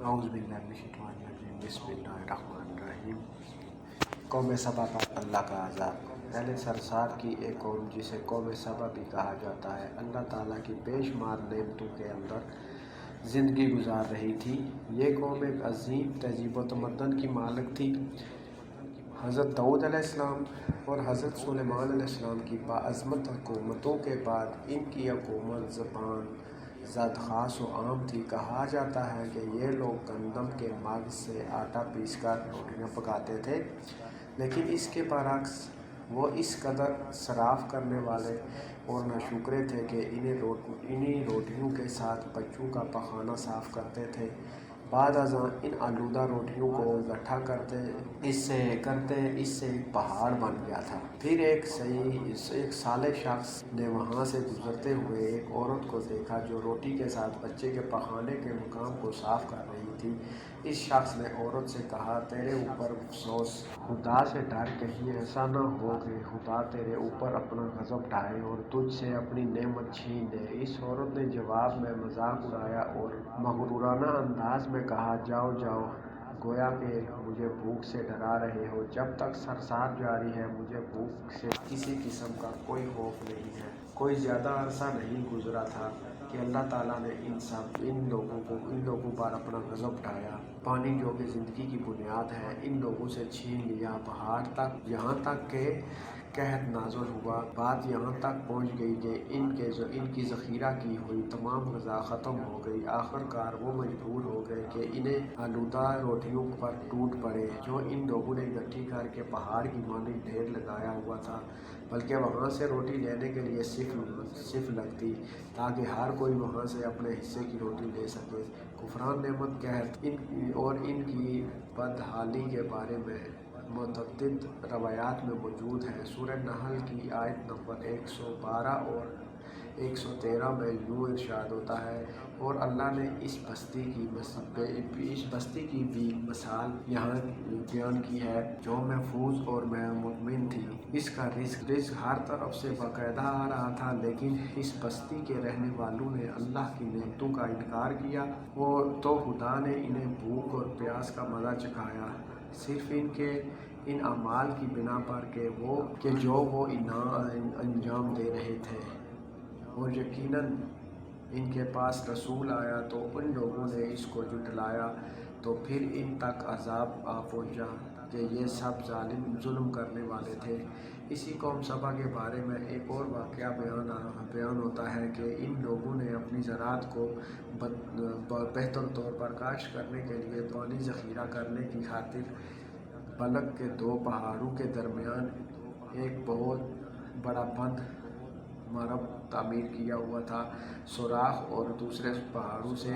اعوذ باللہ من الشیطان الرجیم بسم اللہ الرحمن الرحیم۔ قوم سبا پر اللہ کا عذاب۔ پہلے سرسار کی ایک قوم جسے قوم سبا بھی کہا جاتا ہے، اللہ تعالیٰ کی بے شمار نعمتوں کے اندر زندگی گزار رہی تھی۔ یہ قوم ایک عظیم تہذیب و تمدن کی مالک تھی۔ حضرت داؤد علیہ السلام اور حضرت سلیمان علیہ السلام کی باعظمت حکومتوں کے بعد ان کی حکومت زبان زد خاص و عام تھی۔ کہا جاتا ہے کہ یہ لوگ گندم کے مغز سے آٹا پیس کر روٹیاں پکاتے تھے، لیکن اس کے برعکس وہ اس قدر صراف کرنے والے اور ناشکرے تھے کہ انہی روٹیوں کے ساتھ بچوں کا پخانہ صاف کرتے تھے۔ بعد ازاں ان آلودہ روٹیوں کو اکٹھا کرتے اس سے ایک پہاڑ بن گیا تھا۔ پھر ایک صالح شخص نے وہاں سے گزرتے ہوئے ایک عورت کو دیکھا جو روٹی کے ساتھ بچے کے پخانے کے مقام کو صاف کر رہی تھی۔ اس شخص نے عورت سے کہا، تیرے اوپر افسوس، خدا سے ڈر، کہیں ایسا نہ ہو کہ خدا تیرے اوپر اپنا غضب ڈھائے اور تجھ سے اپنی نعمت چھین لے۔ اس عورت نے جواب میں مذاق اڑایا اور مغرورانہ انداز میں کہا، جاؤ جاؤ، گویا کہ مجھے بھوک سے ڈرا رہے ہو۔ جب تک سرسار جاری ہے مجھے بھوک سے کسی قسم کا کوئی خوف نہیں ہے۔ کوئی زیادہ عرصہ نہیں گزرا تھا کہ اللہ تعالیٰ نے ان لوگوں پر اپنا غضب ڈھایا۔ پانی جو کہ زندگی کی بنیاد ہے ان لوگوں سے چھین لیا۔ پہاڑ تک یہاں تک کہ قحط نازل ہوا۔ بات یہاں تک پہنچ گئی کہ ان کی ذخیرہ کی ہوئی تمام غذا ختم ہو گئی۔ آخر کار وہ مجبور ہو گئے کہ انہیں آلودہ روٹیوں پر ٹوٹ پڑے جو ان لوگوں نے اکٹھی کر کے پہاڑ کی مانند ڈھیر لگایا ہوا تھا، بلکہ وہاں سے روٹی لینے کے لیے صف لگتی تاکہ ہر کوئی وہاں سے اپنے حصے کی روٹی لے سکے۔ کفران نعمت، قحط اور ان کی بدحالی کے بارے میں متعدد روایات میں موجود ہیں۔ سورہ نحل کی آیت نمبر 112 اور 113 میں یوں ارشاد ہوتا ہے، اور اللہ نے اس بستی کی بھی مثال یہاں بیان کی ہے جو محفوظ اور مطمئن تھی۔ اس کا رزق ہر طرف سے باقاعدہ آ رہا تھا، لیکن اس بستی کے رہنے والوں نے اللہ کی نعمتوں کا انکار کیا تو خدا نے انہیں بھوک اور پیاس کا مزہ چکھایا، صرف ان اعمال کی بنا پر کہ جو وہ انجام دے رہے تھے۔ اور یقیناً ان کے پاس رسول آیا تو ان لوگوں نے اس کو جھٹلایا، تو پھر ان تک عذاب آ پہنچا کہ یہ سب ظلم کرنے والے تھے۔ اسی قوم سبا کے بارے میں ایک اور واقعہ بیان ہوتا ہے کہ ان لوگوں نے اپنی زراعت کو بہتر طور پر کاشت کرنے کے لیے پانی ذخیرہ کرنے کی خاطر بلک کے دو پہاڑوں کے درمیان ایک بہت بڑا بند مرب تعمیر کیا ہوا تھا۔ سوراخ اور دوسرے پہاڑوں سے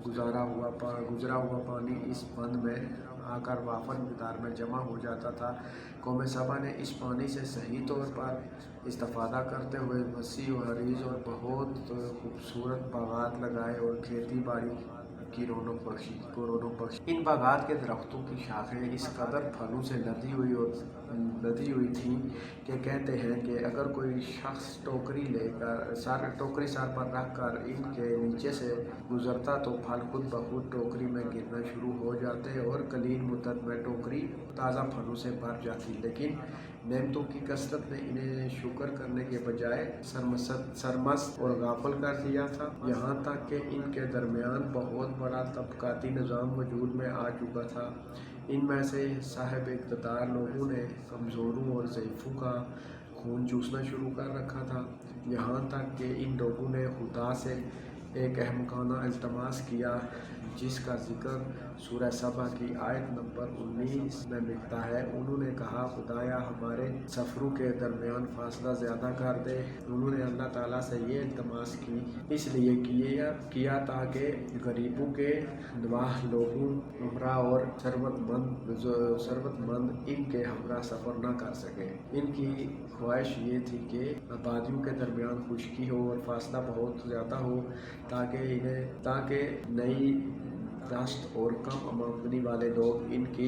گزرا ہوا پانی اس بند میں آ کر وافر مقدار میں جمع ہو جاتا تھا۔ قوم سبا نے اس پانی سے صحیح طور پر استفادہ کرتے ہوئے وسیع و عریض اور بہت خوبصورت باغات لگائے اور کھیتی باڑی کی رونق بخشی۔ ان باغات کے درختوں کی شاخیں اس قدر پھلوں سے لدی ہوئی تھیں کہ کہتے ہیں کہ اگر کوئی شخص ٹوکری سر پر رکھ کر ان کے نیچے سے گزرتا تو پھل خود بخود ٹوکری میں گرنا شروع ہو جاتے اور قلیل مدت میں ٹوکری تازہ پھلوں سے بھر جاتی، لیکن نعمتوں کی کثرت نے انہیں شکر کرنے کے بجائے سرمست اور غافل کر دیا تھا، یہاں تک کہ ان کے درمیان بہت بڑا طبقاتی نظام وجود میں آ چکا تھا۔ ان میں سے صاحب اقتدار لوگوں نے کمزوروں اور ضعیفوں کا خون چوسنا شروع کر رکھا تھا، یہاں تک کہ ان لوگوں نے خدا سے ایک احمقانہ التماس کیا جس کا ذکر سورہ سبا کی آیت نمبر 19 میں ملتا ہے۔ انہوں نے کہا، خدایا ہمارے سفروں کے درمیان فاصلہ زیادہ کر دے۔ انہوں نے اللہ تعالیٰ سے یہ التماس کی اس لیے کیا تاکہ غریبوں کے نواح لوگوں، امراء اور ثروت مند ان کے ہمراہ سفر نہ کر سکیں۔ ان کی خواہش یہ تھی کہ آبادیوں کے درمیان خشکی ہو اور فاصلہ بہت زیادہ ہو تاکہ نئی دشت اور کم آمدنی والے لوگ ان کی